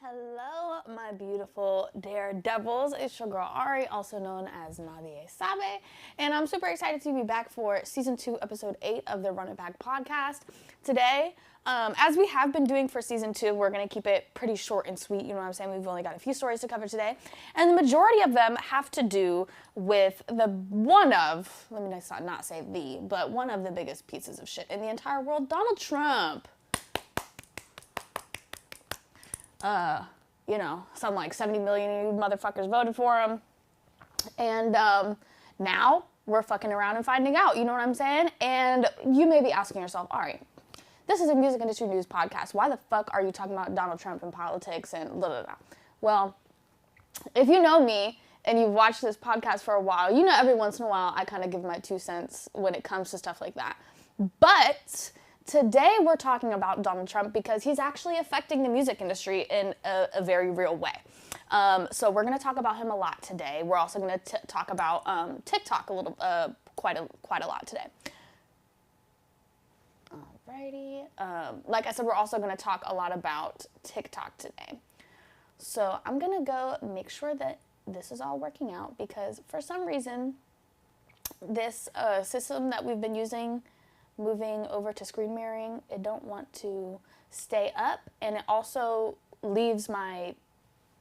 Hello, my beautiful daredevils. It's your girl Ari, also known as Nadie Sabe, and I'm super excited to be back for season 2, episode 8 of the Run It Back podcast. Today, as we have been doing for season 2, we're going to keep it pretty short and sweet. You know what I'm saying? We've only got a few stories to cover today, and the majority of them have to do with one of the biggest pieces of shit in the entire world, Donald Trump. Some like 70 million of you motherfuckers voted for him. And now we're fucking around and finding out, you know what I'm saying? And you may be asking yourself, Ari, this is a music industry news podcast. Why the fuck are you talking about Donald Trump and politics and blah, blah, blah? Well, if you know me and you've watched this podcast for a while, you know every once in a while I kind of give my 2 cents when it comes to stuff like that. But today we're talking about Donald Trump because he's actually affecting the music industry in a very real way. So we're going to talk about him a lot today. We're also going to talk about TikTok quite a lot today. Alrighty. Like I said, we're also going to talk a lot about TikTok today. So I'm going to go make sure that this is all working out because for some reason, this system that we've been using moving over to screen mirroring, it don't want to stay up, and it also leaves my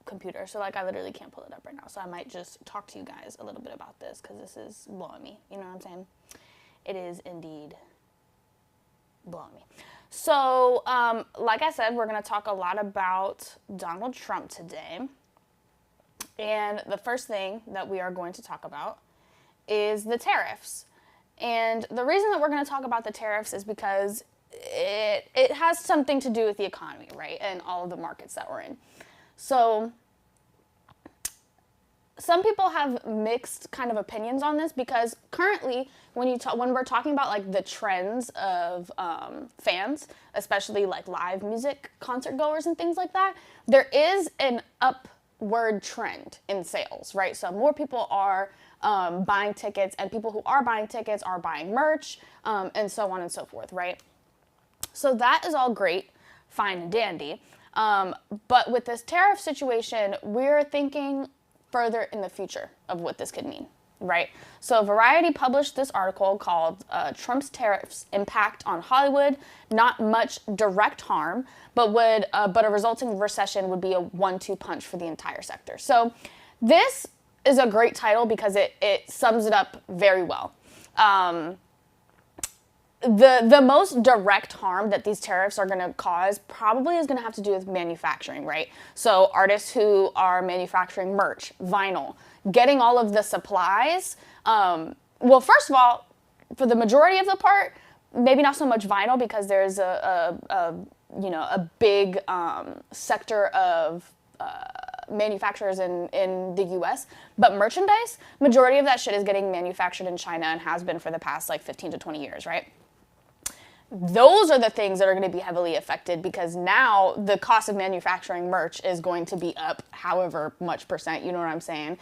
computer. So like I literally can't pull it up right now. So I might just talk to you guys a little bit about this because this is blowing me. You know what I'm saying? It is indeed blowing me. So like I said, we're going to talk a lot about Donald Trump today. And the first thing that we are going to talk about is the tariffs. And the reason that we're going to talk about the tariffs is because it has something to do with the economy, right? And all of the markets that we're in. So some people have mixed kind of opinions on this because currently when we're talking about like the trends of fans, especially like live music concert goers and things like that, there is an upward trend in sales, right? So more people are buying tickets, and people who are buying tickets are buying merch, and so on and so forth, right? So that is all great, fine and dandy. But with this tariff situation, we're thinking further in the future of what this could mean, right? So Variety published this article called Trump's Tariffs Impact on Hollywood, Not Much Direct Harm, but a resulting recession would be a 1-2 punch for the entire sector. So this is a great title because it sums it up very well. The most direct harm that these tariffs are going to cause probably is going to have to do with manufacturing, right? So artists who are manufacturing merch, vinyl, getting all of the supplies. Well, first of all, for the majority of the part, maybe not so much vinyl because there's a big sector of manufacturers in the US, but merchandise, majority of that shit is getting manufactured in China and has been for the past like 15 to 20 years, right? Those are the things that are going to be heavily affected because now the cost of manufacturing merch is going to be up however much percent, you know what I'm saying?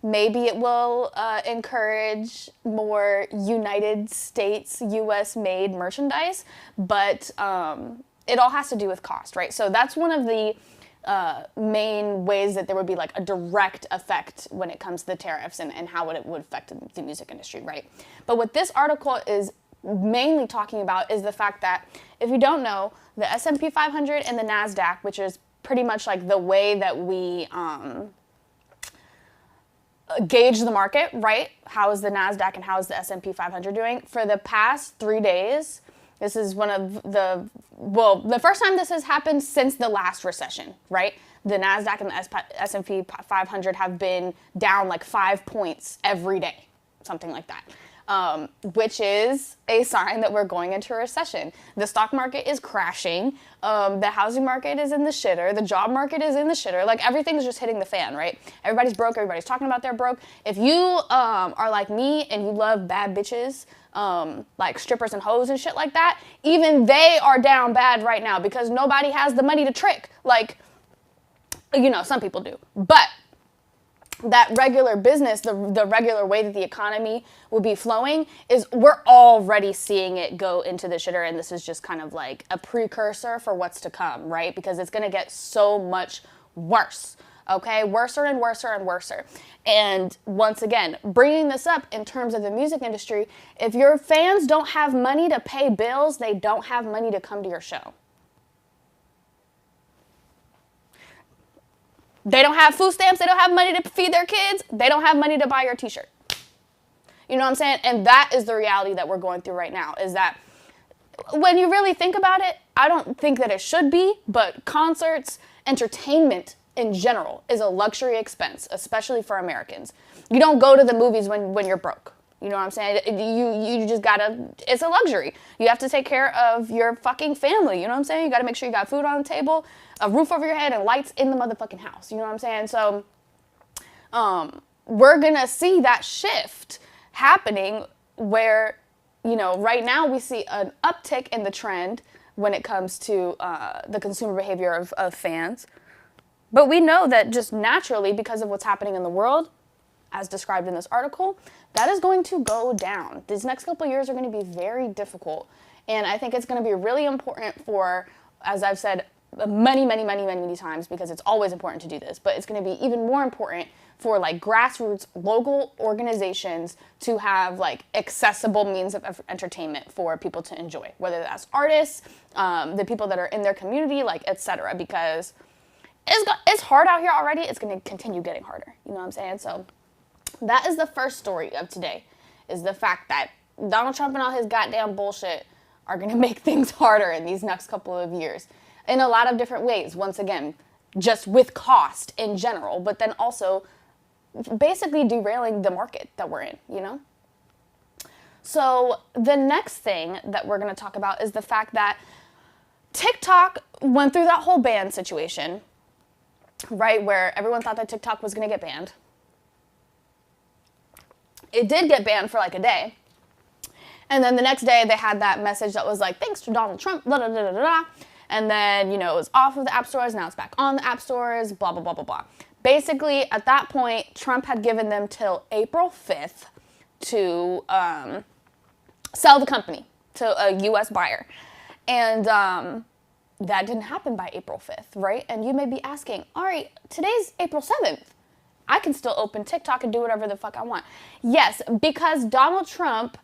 Maybe it will encourage more United States, US made merchandise, but it all has to do with cost, right? So that's one of the main ways that there would be like a direct effect when it comes to the tariffs and how it would affect the music industry, right? But what this article is mainly talking about is the fact that, if you don't know, the S&P 500 and the NASDAQ, which is pretty much like the way that we gauge the market, right? How is the NASDAQ and how is the S&P 500 doing? For the past 3 days, this is one of the first time this has happened since the last recession, right? The NASDAQ and the S&P 500 have been down like 5 points every day, something like that, which is a sign that we're going into a recession. The stock market is crashing. The housing market is in the shitter. The job market is in the shitter. Like everything's just hitting the fan, right? Everybody's broke. Everybody's talking about they're broke. If you are like me and you love bad bitches, like strippers and hoes and shit like that, even they are down bad right now because nobody has the money to trick. Like, some people do. But that regular business, the regular way that the economy will be flowing, is we're already seeing it go into the shitter, and this is just kind of like a precursor for what's to come, right? Because it's going to get so much worse, okay? Worser and worser and worser. And once again, bringing this up in terms of the music industry, if your fans don't have money to pay bills, they don't have money to come to your show. They don't have food stamps. They don't have money to feed their kids. They don't have money to buy your t-shirt. You know what I'm saying? And that is the reality that we're going through right now, is that when you really think about it, I don't think that it should be, but concerts, entertainment in general is a luxury expense, especially for Americans. You don't go to the movies when you're broke. You know what I'm saying? You just gotta, it's a luxury. You have to take care of your fucking family. You know what I'm saying? You gotta make sure you got food on the table, a roof over your head, and lights in the motherfucking house. You know what I'm saying? So, we're gonna see that shift happening where, you know, right now we see an uptick in the trend when it comes to the consumer behavior of fans. But we know that just naturally, because of what's happening in the world, as described in this article, that is going to go down. These next couple of years are going to be very difficult. And I think it's going to be really important for, as I've said many times, because it's always important to do this, but it's going to be even more important for like grassroots local organizations to have like accessible means of entertainment for people to enjoy, whether that's artists, the people that are in their community, like, etc. Because it's hard out here already. It's going to continue getting harder. You know what I'm saying? So that is the first story of today, is the fact that Donald Trump and all his goddamn bullshit are going to make things harder in these next couple of years in a lot of different ways. Once again, just with cost in general, but then also basically derailing the market that we're in, you know? So the next thing that we're going to talk about is the fact that TikTok went through that whole ban situation, right, where everyone thought that TikTok was going to get banned. It did get banned for like a day. And then the next day they had that message that was like, thanks to Donald Trump, blah, blah, blah, blah, blah. And then, you know, it was off of the app stores. Now it's back on the app stores, blah, blah, blah, blah, blah. Basically, at that point, Trump had given them till April 5th to sell the company to a U.S. buyer. And that didn't happen by April 5th, right? And you may be asking, all right, today's April 7th. I can still open TikTok and do whatever the fuck I want. Yes, because Donald Trump,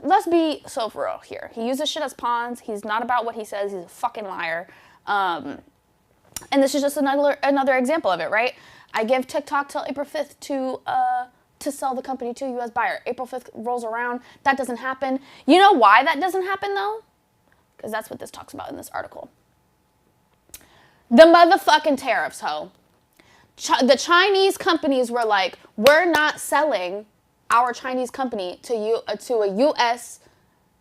let's be so for real here. He uses shit as pawns. He's not about what he says. He's a fucking liar. And this is just another example of it, right? I give TikTok till April 5th to sell the company to a U.S. buyer. April 5th rolls around. That doesn't happen. You know why that doesn't happen, though? Because that's what this talks about in this article. The motherfucking tariffs, ho. The Chinese companies were like, we're not selling our Chinese company to a U.S.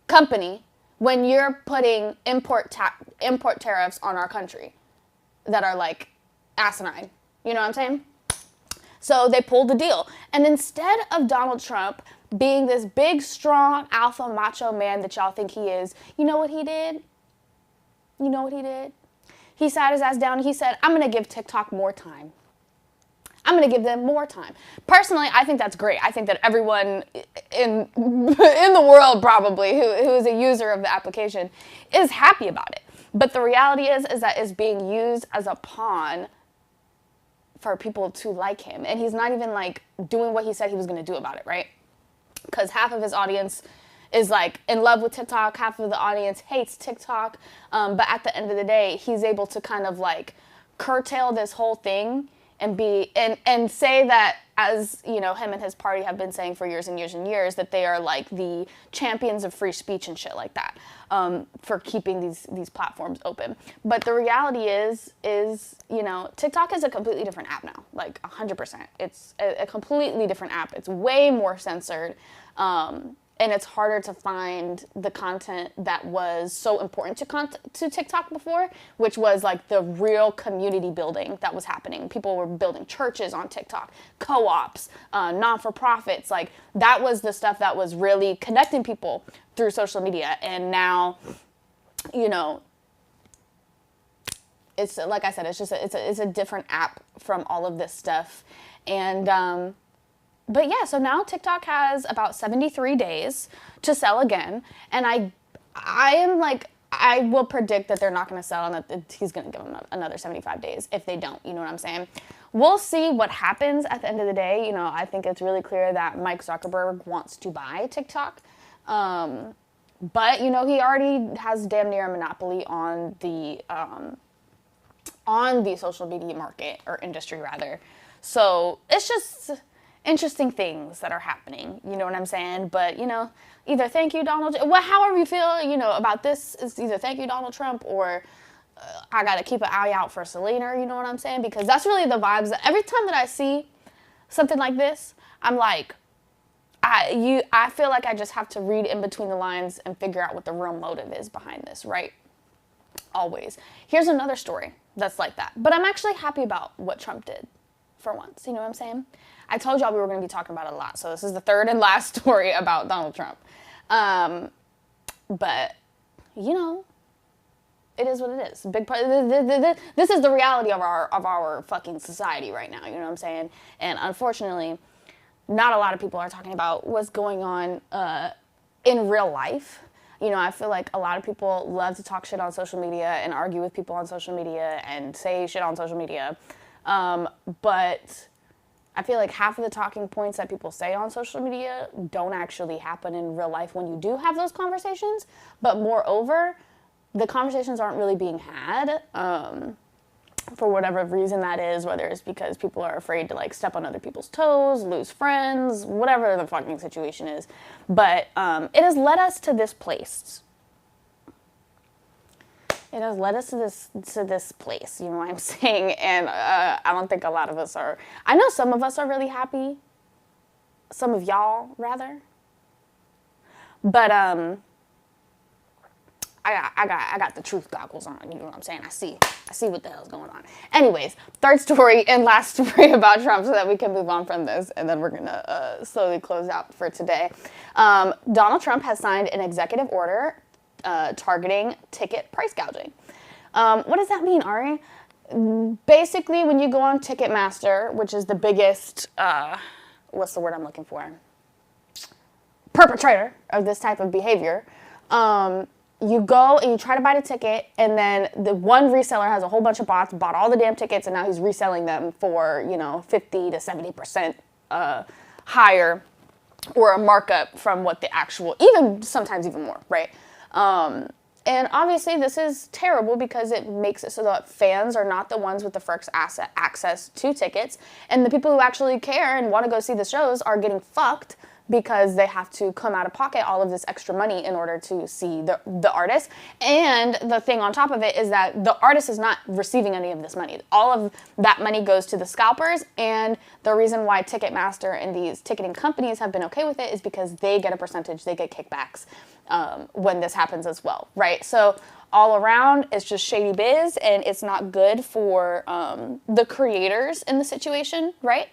company when you're putting import tariffs on our country that are like asinine. You know what I'm saying? So they pulled the deal. And instead of Donald Trump being this big, strong, alpha macho man that y'all think he is, you know what he did? You know what he did? He sat his ass down and he said, I'm going to give TikTok more time. I'm going to give them more time. Personally, I think that's great. I think that everyone in the world probably who is a user of the application is happy about it. But the reality is that it's being used as a pawn for people to like him. And he's not even like doing what he said he was going to do about it, right? Because half of his audience is like in love with TikTok. Half of the audience hates TikTok. But at the end of the day, he's able to kind of like curtail this whole thing and say that, as you know, him and his party have been saying for years and years and years, that they are like the champions of free speech and shit like that, for keeping these platforms open. But the reality is you know, TikTok is a completely different app now, like 100%. It's a completely different app. It's way more censored. And it's harder to find the content that was so important to TikTok before, which was like the real community building that was happening. People were building churches on TikTok, co-ops, non-for-profits. Like that was the stuff that was really connecting people through social media. And now, you know, it's like I said, it's just it's a different app from all of this stuff. And, but yeah, so now TikTok has about 73 days to sell again. And I am like, I will predict that they're not going to sell and that he's going to give them another 75 days if they don't. You know what I'm saying? We'll see what happens at the end of the day. You know, I think it's really clear that Mike Zuckerberg wants to buy TikTok. But, you know, he already has damn near a monopoly on the social media market, or industry rather. So it's just interesting things that are happening. You know what I'm saying? But, you know, either thank you, Donald, however you feel, you know, about this, is either thank you, Donald Trump, or I got to keep an eye out for Selena, you know what I'm saying? Because that's really the vibes that every time that I see something like this, I'm like, I feel like I just have to read in between the lines and figure out what the real motive is behind this, right? Always. Here's another story that's like that. But I'm actually happy about what Trump did for once. You know what I'm saying? I told y'all we were going to be talking about it a lot. So this is the third and last story about Donald Trump. But, you know, it is what it is. Big part. This is the reality of our fucking society right now. You know what I'm saying? And unfortunately, not a lot of people are talking about what's going on in real life. You know, I feel like a lot of people love to talk shit on social media and argue with people on social media and say shit on social media. But I feel like half of the talking points that people say on social media don't actually happen in real life when you do have those conversations. But moreover, the conversations aren't really being had. For whatever reason that is, whether it's because people are afraid to like step on other people's toes, lose friends, whatever the fucking situation is. But it has led us to this place. It has led us to this place, you know what I'm saying? And I don't think a lot of us are. I know some of us are really happy. Some of y'all, rather. But I got the truth goggles on, you know what I'm saying? I see what the hell's going on. Anyways, third story and last story about Trump so that we can move on from this, and then we're going to slowly close out for today. Donald Trump has signed an executive order targeting ticket price gouging. What does that mean, Ari? Basically, when you go on Ticketmaster, which is the biggest, what's the word I'm looking for? Perpetrator of this type of behavior, you go and you try to buy the ticket, and then the one reseller has a whole bunch of bots, bought all the damn tickets, and now he's reselling them for, you know, 50 to 70% higher, or a markup from what the actual, even sometimes even more, right? And obviously this is terrible because it makes it so that fans are not the ones with the first access to tickets, and the people who actually care and want to go see the shows are getting fucked because they have to come out of pocket all of this extra money in order to see the artist. And the thing on top of it is that the artist is not receiving any of this money. All of that money goes to the scalpers, and the reason why Ticketmaster and these ticketing companies have been okay with it is because they get a percentage, they get kickbacks when this happens as well, right? So all around, it's just shady biz, and it's not good for the creators in the situation, right?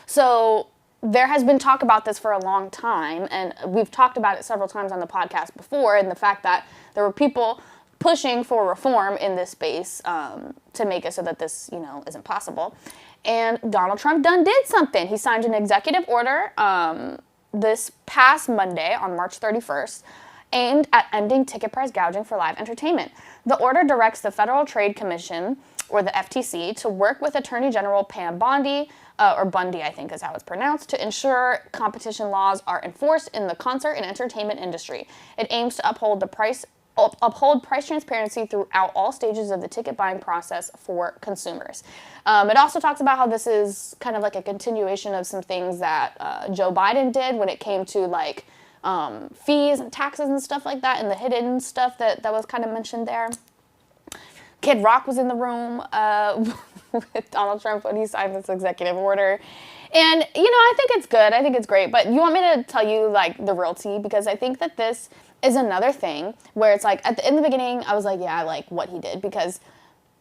So there has been talk about this for a long time, and we've talked about it several times on the podcast before, and the fact that there were people pushing for reform in this space to make it so that this, you know, isn't possible. And Donald Trump did something. He signed an executive order this past Monday on March 31st aimed at ending ticket price gouging for live entertainment. The order directs the Federal Trade Commission, or the FTC, to work with Attorney General Pam Bondi, or Bundy, I think is how it's pronounced, to ensure competition laws are enforced in the concert and entertainment industry. It aims to uphold price transparency throughout all stages of the ticket buying process for consumers. It also talks about how this is kind of like a continuation of some things that Joe Biden did when it came to like fees and taxes and stuff like that, and the hidden stuff that was kind of mentioned there. Kid Rock was in the room with Donald Trump when he signed this executive order. And, you know, I think it's good. I think it's great. But you want me to tell you, like, the real tea? Because I think that this is another thing where it's like, in the beginning, I was like, yeah, I like what he did. Because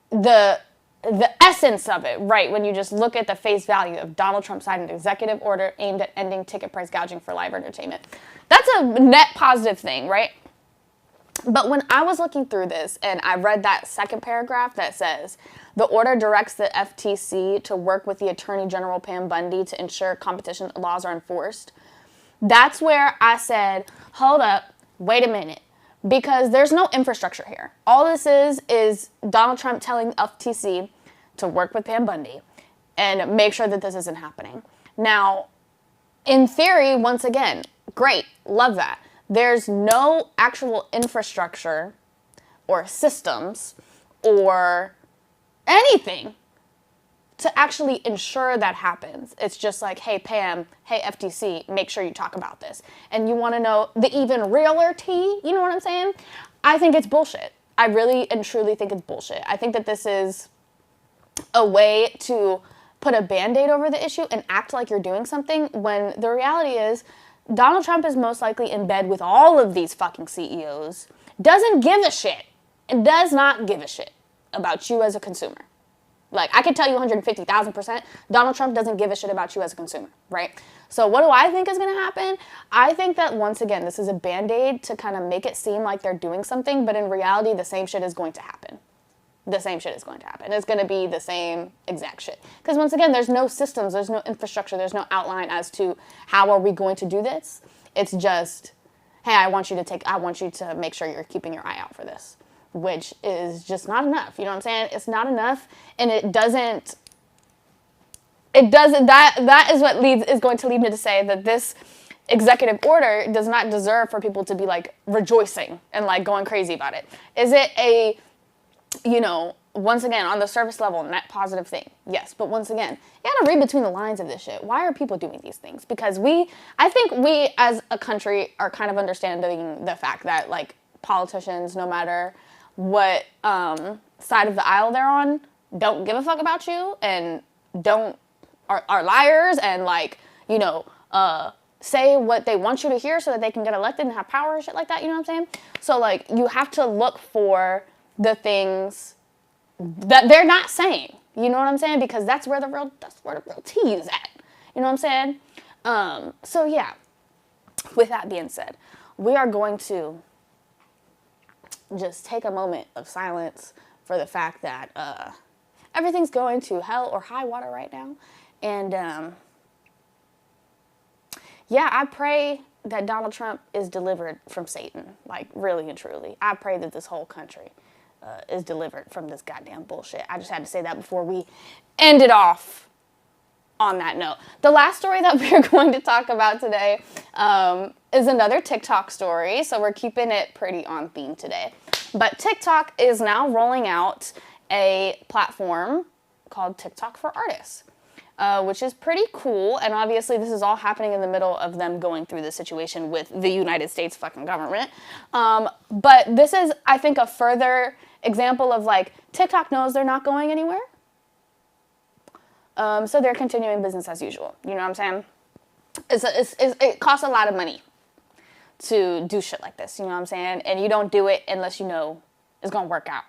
the essence of it, right, when you just look at the face value of Donald Trump signing an executive order aimed at ending ticket price gouging for live entertainment, that's a net positive thing, right? But when I was looking through this and I read that second paragraph that says, the order directs the FTC to work with the Attorney General Pam Bundy to ensure competition laws are enforced. That's where I said, hold up, wait a minute. Because there's no infrastructure here. All this is Donald Trump telling the FTC to work with Pam Bundy and make sure that this isn't happening. Now, in theory, once again, great, love that. There's no actual infrastructure or systems or anything to actually ensure that happens. It's just like, hey, Pam, hey, FTC, make sure you talk about this. And you want to know the even realer tea? You know what I'm saying? I think it's bullshit. I really and truly think it's bullshit. I think that this is a way to put a Band-Aid over the issue and act like you're doing something when the reality is Donald Trump is most likely in bed with all of these fucking CEOs, doesn't give a shit, and does not give a shit about you as a consumer. Like, I could tell you 150,000%, Donald Trump doesn't give a shit about you as a consumer, right? So what do I think is going to happen? I think that, once again, this is a Band-Aid to kind of make it seem like they're doing something, but in reality, the same shit is going to happen. The same shit is going to happen. It's going to be the same exact shit. Because, once again, there's no systems, there's no infrastructure, there's no outline as to how are we going to do this. It's just, hey, I want you to make sure you're keeping your eye out for this. Which is just not enough. You know what I'm saying? It's not enough, and that is what is going to lead me to say that this executive order does not deserve for people to be like rejoicing and like going crazy about it. Is it a, once again, on the surface level, net positive thing? Yes, but once again, you gotta read between the lines of this shit. Why are people doing these things? Because I think we as a country are kind of understanding the fact that like politicians, no matter what side of the aisle they're on, don't give a fuck about you and are liars and say what they want you to hear so that they can get elected and have power and shit like that. You know what I'm saying? So like you have to look for the things that they're not saying. You know what I'm saying? Because that's where the real tea is at. You know what I'm saying? So yeah. With that being said, we are going to just take a moment of silence for the fact that everything's going to hell or high water right now. And I pray that Donald Trump is delivered from Satan, like really and truly. I pray that this whole country is delivered from this goddamn bullshit. I just had to say that before we end it off on that note. The last story that we're going to talk about today is another TikTok story, so we're keeping it pretty on theme today. But TikTok is now rolling out a platform called TikTok for Artists, which is pretty cool, and obviously this is all happening in the middle of them going through the situation with the United States fucking government. But this is, I think, a further example of like, TikTok knows they're not going anywhere. So they're continuing business as usual. You know what I'm saying? It costs a lot of money to do shit like this. You know what I'm saying? And you don't do it unless you know it's going to work out.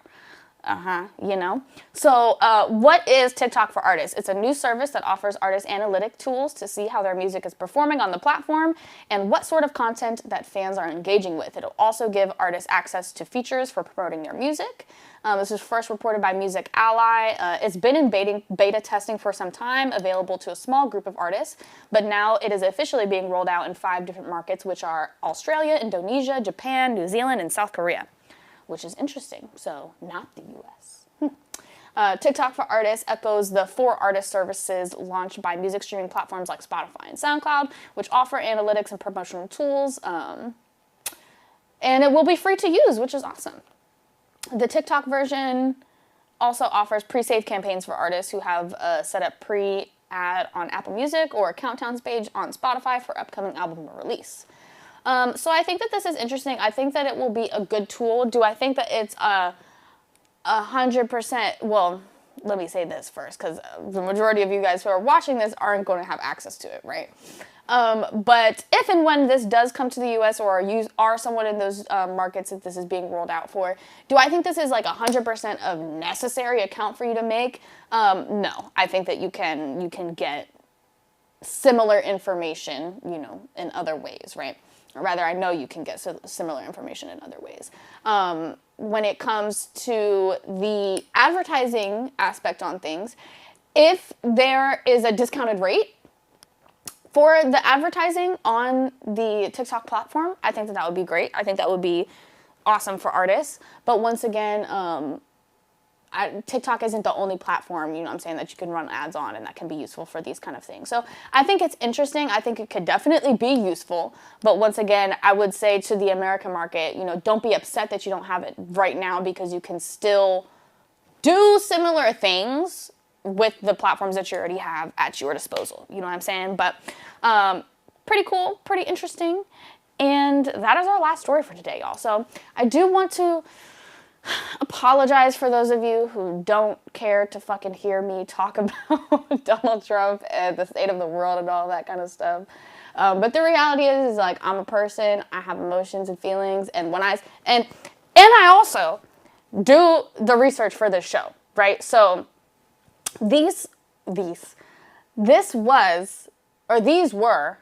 So what is TikTok for Artists? It's a new service that offers artists analytic tools to see how their music is performing on the platform and what sort of content that fans are engaging with. It'll also give artists access to features for promoting their music. This was first reported by Music Ally. It's been in beta testing for some time, available to a small group of artists, but now it is officially being rolled out in 5 different markets, which are Australia, Indonesia, Japan, New Zealand, and South Korea, which is interesting. So not the US. TikTok for Artists echoes the For Artists services launched by music streaming platforms like Spotify and SoundCloud, which offer analytics and promotional tools. And it will be free to use, which is awesome. The TikTok version also offers pre-save campaigns for artists who have set up pre-ad on Apple Music or a countdowns page on Spotify for upcoming album release. So I think that this is interesting. I think that it will be a good tool. Do I think that it's 100%? Well, let me say this first, because the majority of you guys who are watching this aren't going to have access to it, right? But if and when this does come to the U.S. or you are someone in those markets that this is being rolled out for, do I think this is like 100% of necessary account for you to make? No, I think that you can get similar information, you know, in other ways, right? Or rather, I know you can get similar information in other ways. When it comes to the advertising aspect on things, if there is a discounted rate for the advertising on the TikTok platform, I think that that would be great. I think that would be awesome for artists. But once again, TikTok isn't the only platform, you know what I'm saying, that you can run ads on, and that can be useful for these kind of things. So I think it's interesting. I think it could definitely be useful. But once again, I would say to the American market, you know, don't be upset that you don't have it right now, because you can still do similar things with the platforms that you already have at your disposal. You know what I'm saying? But pretty cool, pretty interesting. And that is our last story for today, y'all. So I do want to apologize for those of you who don't care to fucking hear me talk about Donald Trump and the state of the world and all that kind of stuff. But the reality is like, I'm a person, I have emotions and feelings, and when and I also do the research for this show, right? So these were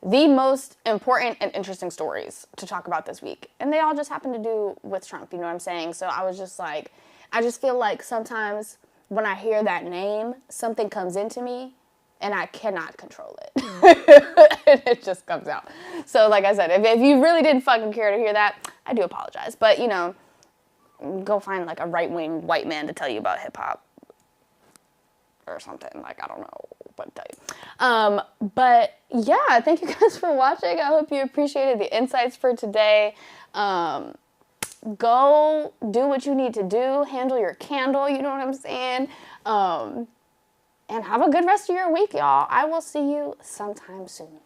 the most important and interesting stories to talk about this week. And they all just happened to do with Trump, you know what I'm saying? So I was just like, I just feel like sometimes when I hear that name, something comes into me and I cannot control it. And it just comes out. So like I said, if you really didn't fucking care to hear that, I do apologize. But, you know, go find like a right-wing white man to tell you about hip-hop or something. Like, I don't know what to tell you. But yeah, thank you guys for watching. I hope you appreciated the insights for today. Go do what you need to do. Handle your candle, you know what I'm saying? And have a good rest of your week, y'all. I will see you sometime soon.